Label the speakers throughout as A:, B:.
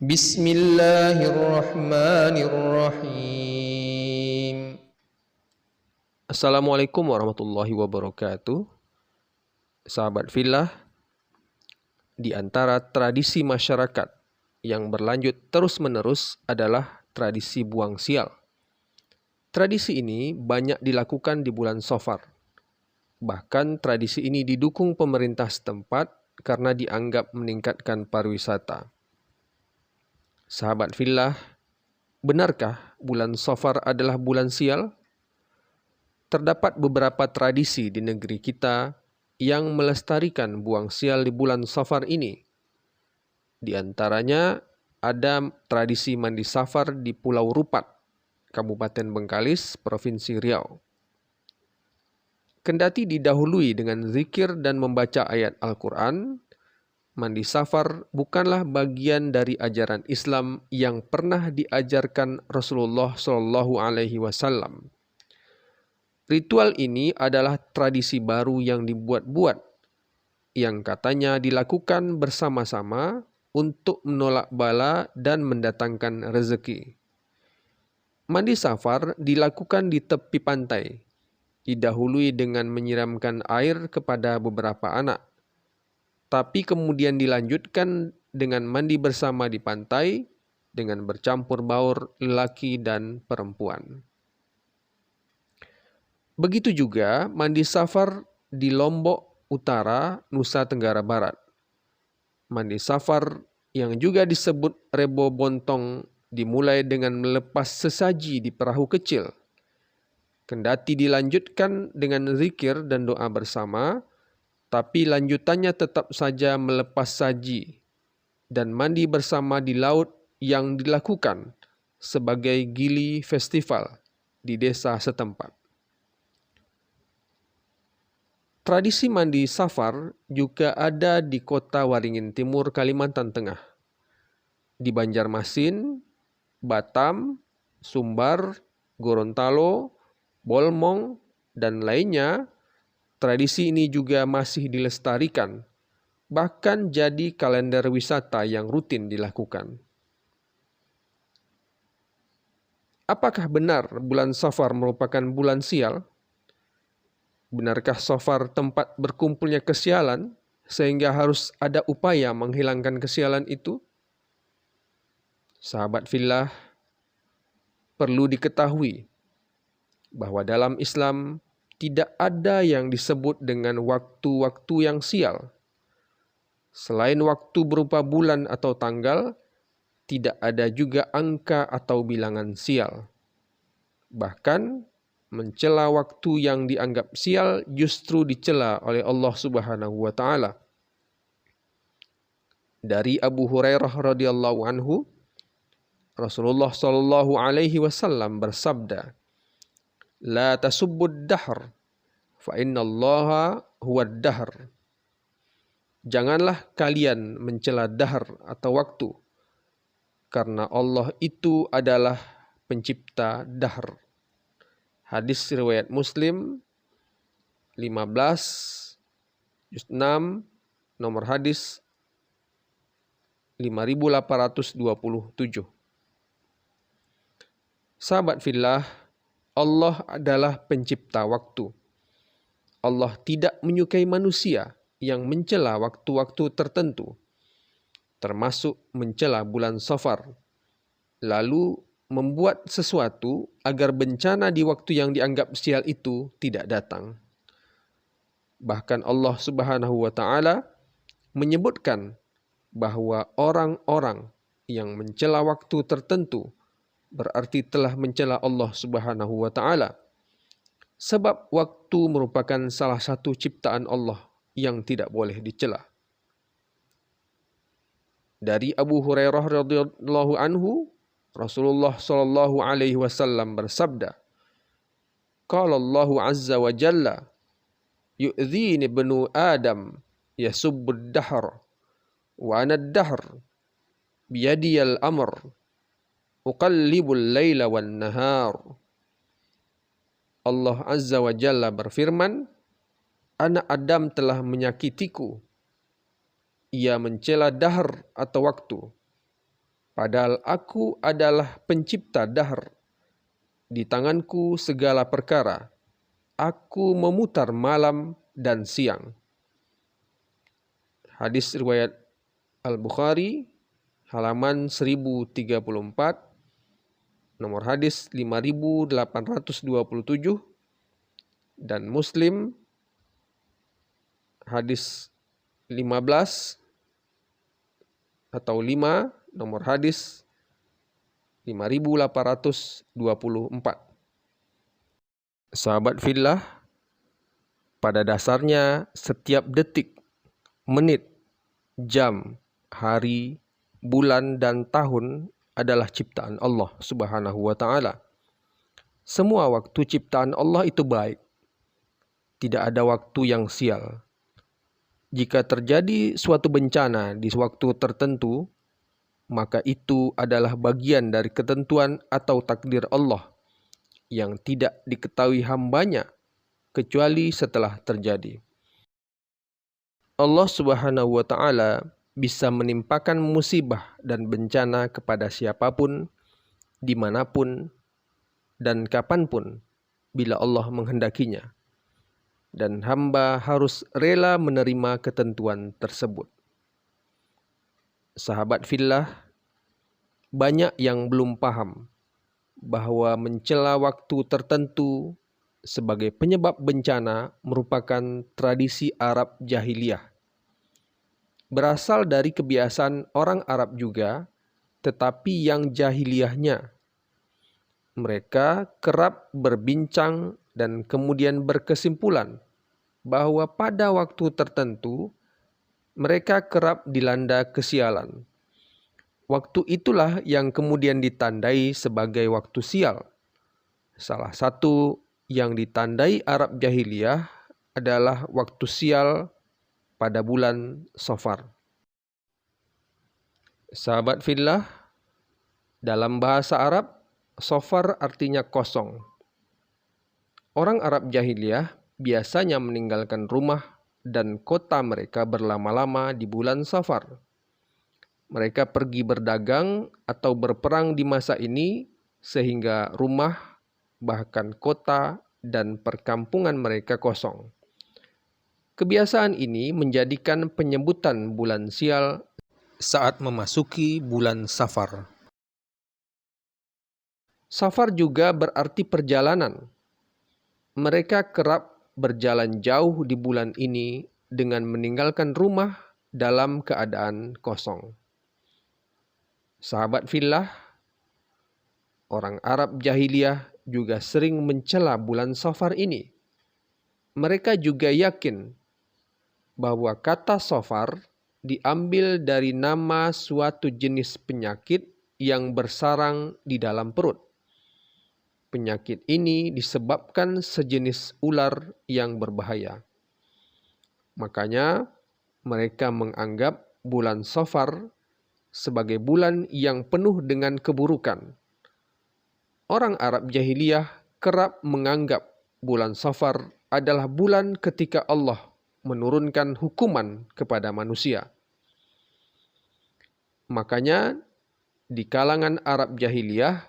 A: Bismillahirrahmanirrahim. Assalamualaikum warahmatullahi wabarakatuh. Sahabat fillah, di antara tradisi masyarakat yang berlanjut terus-menerus adalah tradisi buang sial. Tradisi ini banyak dilakukan di bulan Safar. Bahkan tradisi ini didukung pemerintah setempat karena dianggap meningkatkan pariwisata. Sahabat fillah, benarkah bulan Safar adalah bulan sial? Terdapat beberapa tradisi di negeri kita yang melestarikan buang sial di bulan Safar ini. Di antaranya ada tradisi mandi safar di Pulau Rupat, Kabupaten Bengkalis, Provinsi Riau. Kendati didahului dengan zikir dan membaca ayat Al-Quran, mandi safar bukanlah bagian dari ajaran Islam yang pernah diajarkan Rasulullah SAW. Ritual ini adalah tradisi baru yang dibuat-buat, yang katanya dilakukan bersama-sama untuk menolak bala dan mendatangkan rezeki. Mandi safar dilakukan di tepi pantai, didahului dengan menyiramkan air kepada beberapa anak, tapi kemudian dilanjutkan dengan mandi bersama di pantai dengan bercampur baur lelaki dan perempuan. Begitu juga mandi safar di Lombok Utara, Nusa Tenggara Barat. Mandi safar yang juga disebut rebo bontong dimulai dengan melepas sesaji di perahu kecil. Kendati dilanjutkan dengan zikir dan doa bersama, tapi lanjutannya tetap saja melepas saji dan mandi bersama di laut yang dilakukan sebagai gili festival di desa setempat. Tradisi mandi safar juga ada di kota Waringin Timur, Kalimantan Tengah. Di Banjarmasin, Batam, Sumbar, Gorontalo, Bolmong, dan lainnya, tradisi ini juga masih dilestarikan, bahkan jadi kalender wisata yang rutin dilakukan. Apakah benar bulan Safar merupakan bulan sial? Benarkah Safar tempat berkumpulnya kesialan sehingga harus ada upaya menghilangkan kesialan itu? Sahabat fillah, perlu diketahui bahwa dalam Islam tidak ada yang disebut dengan waktu-waktu yang sial. Selain waktu berupa bulan atau tanggal, tidak ada juga angka atau bilangan sial. Bahkan, mencela waktu yang dianggap sial justru dicela oleh Allah Subhanahu wa taala. Dari Abu Hurairah radhiyallahu anhu, Rasulullah sallallahu alaihi wasallam bersabda, "La tasubbud dahr, fa innallaha huwad dahr." Janganlah kalian mencela dahr atau waktu, karena Allah itu adalah pencipta dahr. Hadis riwayat Muslim 15 juz 6 nomor hadis 5827. Sahabat fillah, Allah adalah pencipta waktu. Allah tidak menyukai manusia yang mencela waktu-waktu tertentu, termasuk mencela bulan Safar, lalu membuat sesuatu agar bencana di waktu yang dianggap sial itu tidak datang. Bahkan Allah Subhanahu wa taala menyebutkan bahwa orang-orang yang mencela waktu tertentu berarti telah mencela Allah Subhanahu wa taala. Sebab waktu merupakan salah satu ciptaan Allah yang tidak boleh dicela. Dari Abu Hurairah radhiyallahu anhu, Rasulullah sallallahu alaihi wasallam bersabda, "Qala Allahu azza wa jalla, yu'dhini ibnu Adam yasubbud dahr wa ana ad-dahr biyadiyal amr uqallibul laila wan nahar." Allah azza wa jalla berfirman, anak Adam telah menyakitiku. Ia mencela dahr atau waktu. Padahal aku adalah pencipta dahar. Di tanganku segala perkara. Aku memutar malam dan siang. Hadis riwayat Al-Bukhari, halaman 1034, nomor hadis 5827, dan Muslim, hadis 15 atau 5, nomor hadis 5824. Sahabat fillah, pada dasarnya setiap detik, menit, jam, hari, bulan, dan tahun adalah ciptaan Allah Subhanahu wa Ta'ala. Semua waktu ciptaan Allah itu baik. Tidak ada waktu yang sial. Jika terjadi suatu bencana di waktu tertentu, maka itu adalah bagian dari ketentuan atau takdir Allah yang tidak diketahui hambanya kecuali setelah terjadi. Allah Subhanahu wa Ta'ala bisa menimpakan musibah dan bencana kepada siapapun, dimanapun, dan kapanpun bila Allah menghendakinya. Dan hamba harus rela menerima ketentuan tersebut. Sahabat fillah, banyak yang belum paham bahwa mencela waktu tertentu sebagai penyebab bencana merupakan tradisi Arab jahiliyah. Berasal dari kebiasaan orang Arab juga, tetapi yang jahiliyahnya. Mereka kerap berbincang dan kemudian berkesimpulan bahwa pada waktu tertentu mereka kerap dilanda kesialan. Waktu itulah yang kemudian ditandai sebagai waktu sial. Salah satu yang ditandai Arab jahiliyah adalah waktu sial pada bulan Safar. Sahabat fillah, dalam bahasa Arab, Safar artinya kosong. Orang Arab jahiliyah biasanya meninggalkan rumah dan kota mereka berlama-lama di bulan Safar. Mereka pergi berdagang atau berperang di masa ini sehingga rumah, bahkan kota dan perkampungan mereka kosong. Kebiasaan ini menjadikan penyebutan bulan sial saat memasuki bulan Safar. Safar juga berarti perjalanan. Mereka kerap berjalan jauh di bulan ini dengan meninggalkan rumah dalam keadaan kosong. Sahabat fillah, orang Arab jahiliyah juga sering mencela bulan Safar ini. Mereka juga yakin bahwa kata Safar diambil dari nama suatu jenis penyakit yang bersarang di dalam perut. Penyakit ini disebabkan sejenis ular yang berbahaya. Makanya mereka menganggap bulan Safar sebagai bulan yang penuh dengan keburukan. Orang Arab jahiliyah kerap menganggap bulan Safar adalah bulan ketika Allah menurunkan hukuman kepada manusia. Makanya di kalangan Arab jahiliyah,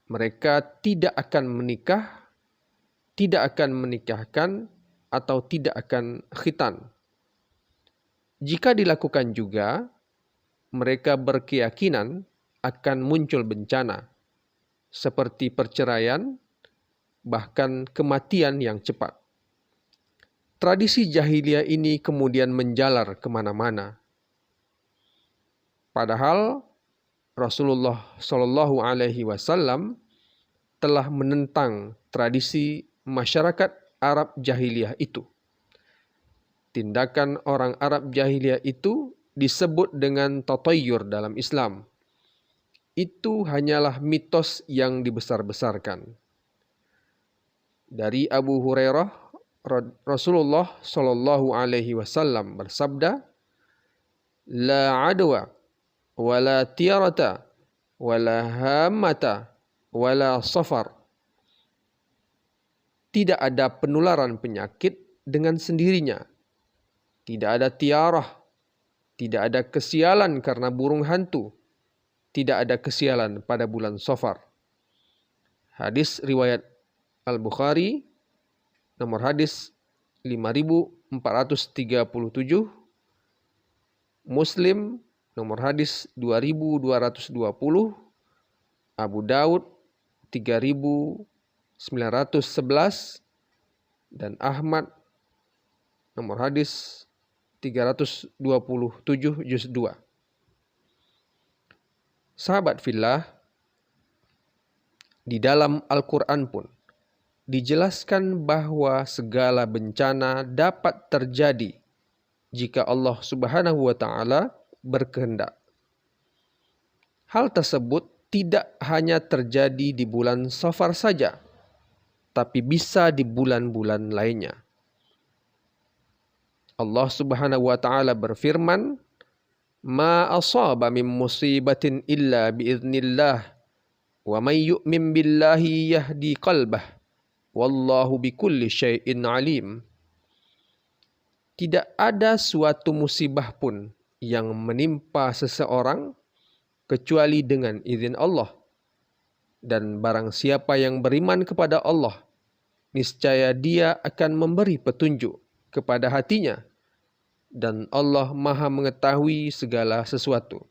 A: mereka tidak akan menikah, tidak akan menikahkan, atau tidak akan khitan. Jika dilakukan juga, mereka berkeyakinan akan muncul bencana, seperti perceraian, bahkan kematian yang cepat. Tradisi jahiliyah ini kemudian menjalar kemana-mana. Padahal Rasulullah Shallallahu Alaihi Wasallam telah menentang tradisi masyarakat Arab jahiliyah itu. Tindakan orang Arab jahiliyah itu disebut dengan tatayyur dalam Islam. Itu hanyalah mitos yang dibesar-besarkan. Dari Abu Hurairah, Rasulullah Shallallahu Alaihi Wasallam bersabda, "La adwa, wala tiarata, wala hammata, wala safar." Tidak ada penularan penyakit dengan sendirinya. Tidak ada tiarah, tidak ada kesialan karena burung hantu, tidak ada kesialan pada bulan Safar. Hadis riwayat Al-Bukhari, nomor hadis 5437, Muslim nomor hadis 2220, Abu Daud 3911, dan Ahmad nomor hadis 327 juz 2. Sahabat fillah, di dalam Al-Quran pun dijelaskan bahwa segala bencana dapat terjadi jika Allah Subhanahu wa Ta'ala berkehendak. Hal tersebut tidak hanya terjadi di bulan Safar saja, tapi bisa di bulan-bulan lainnya. Allah Subhanahu wa Ta'ala berfirman, "Ma asaba min musibatin illa biiznillah, wa may yu'min billahi yahdi qalbah, wallahu bikulli syai'in alim." Tidak ada suatu musibah pun yang menimpa seseorang kecuali dengan izin Allah. Dan barang siapa yang beriman kepada Allah, niscaya dia akan memberi petunjuk kepada hatinya. Dan Allah Maha mengetahui segala sesuatu.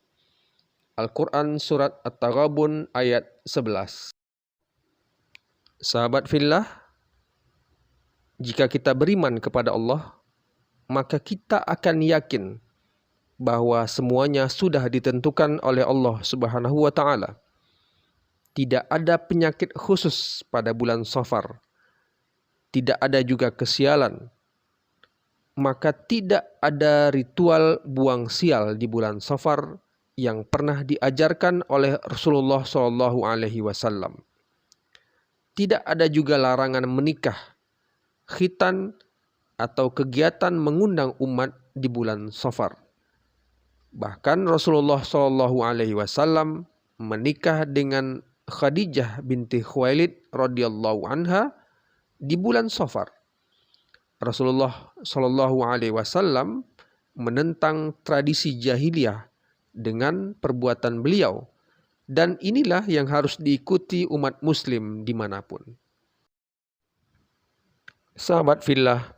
A: Al-Quran Surat At-Taghabun ayat 11. Sahabat fillah, jika kita beriman kepada Allah, maka kita akan yakin bahwa semuanya sudah ditentukan oleh Allah Subhanahu wa Ta'ala. Tidak ada penyakit khusus pada bulan Safar. Tidak ada juga kesialan. Maka tidak ada ritual buang sial di bulan Safar yang pernah diajarkan oleh Rasulullah SAW. Tidak ada juga larangan menikah, khitan, atau kegiatan mengundang umat di bulan Safar. Bahkan Rasulullah SAW menikah dengan Khadijah binti Khuwailid radhiyallahu anha di bulan Safar. Rasulullah SAW menentang tradisi jahiliyah dengan perbuatan beliau, dan inilah yang harus diikuti umat muslim dimanapun. Sahabat fillah,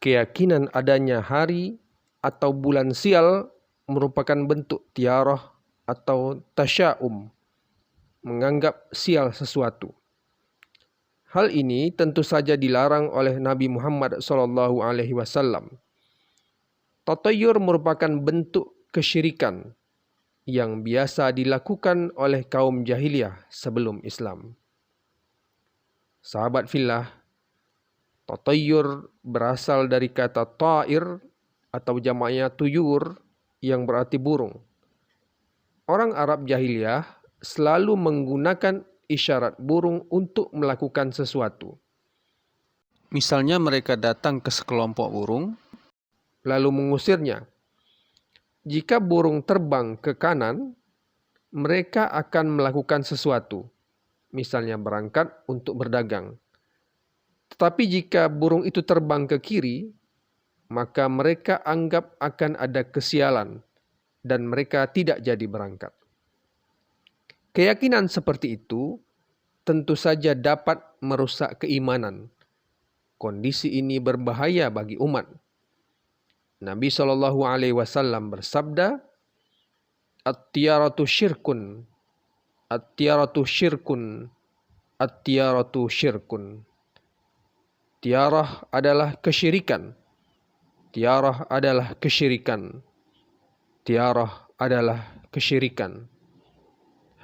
A: keyakinan adanya hari atau bulan sial merupakan bentuk tiarah atau tasya'um, menganggap sial sesuatu. Hal ini tentu saja dilarang oleh Nabi Muhammad SAW. Tatayur merupakan bentuk kesyirikan yang biasa dilakukan oleh kaum jahiliyah sebelum Islam. Sahabat fillah, tatayur berasal dari kata ta'ir atau jamaknya tuyur yang berarti burung. Orang Arab jahiliyah selalu menggunakan isyarat burung untuk melakukan sesuatu. Misalnya mereka datang ke sekelompok burung, lalu mengusirnya. Jika burung terbang ke kanan, mereka akan melakukan sesuatu, misalnya berangkat untuk berdagang. Tetapi jika burung itu terbang ke kiri, maka mereka anggap akan ada kesialan dan mereka tidak jadi berangkat. Keyakinan seperti itu tentu saja dapat merusak keimanan. Kondisi ini berbahaya bagi umat. Nabi SAW bersabda, "At-tiyaratu syirkun, at-tiyaratu syirkun, at-tiyaratu syirkun." Tiarah adalah kesyirikan. Tiarah adalah kesyirikan. Tiarah adalah kesyirikan.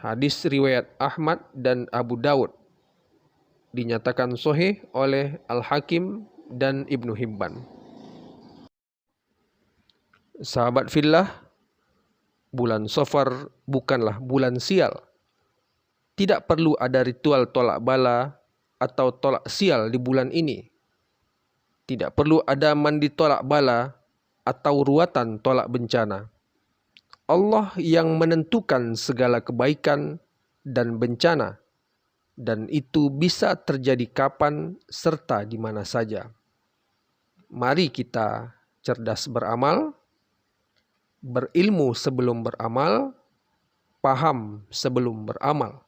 A: Hadis riwayat Ahmad dan Abu Daud, dinyatakan sahih oleh Al-Hakim dan Ibnu Hibban. Sahabat fillah, bulan Safar bukanlah bulan sial. Tidak perlu ada ritual tolak bala atau tolak sial di bulan ini. Tidak perlu ada mandi tolak bala atau ruatan tolak bencana. Allah yang menentukan segala kebaikan dan bencana, dan itu bisa terjadi kapan serta di mana saja. Mari kita cerdas beramal, berilmu sebelum beramal, paham sebelum beramal.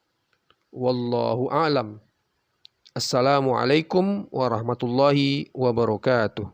A: Wallahu a'lam. Assalamualaikum warahmatullahi wabarakatuh.